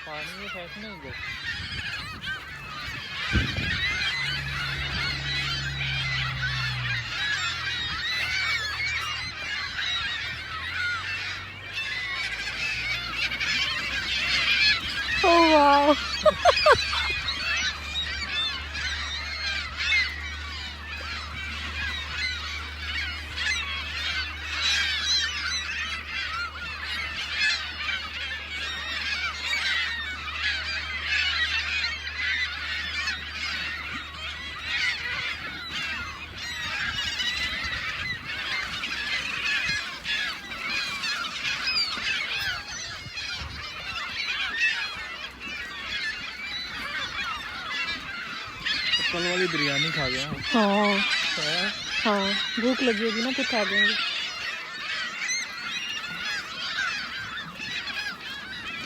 पानी में फेंकना ही बस। Oh wow. कल वाली बिरयानी खा गया। हाँ है? हाँ, भूख लगी होगी ना तो खा लेंगे।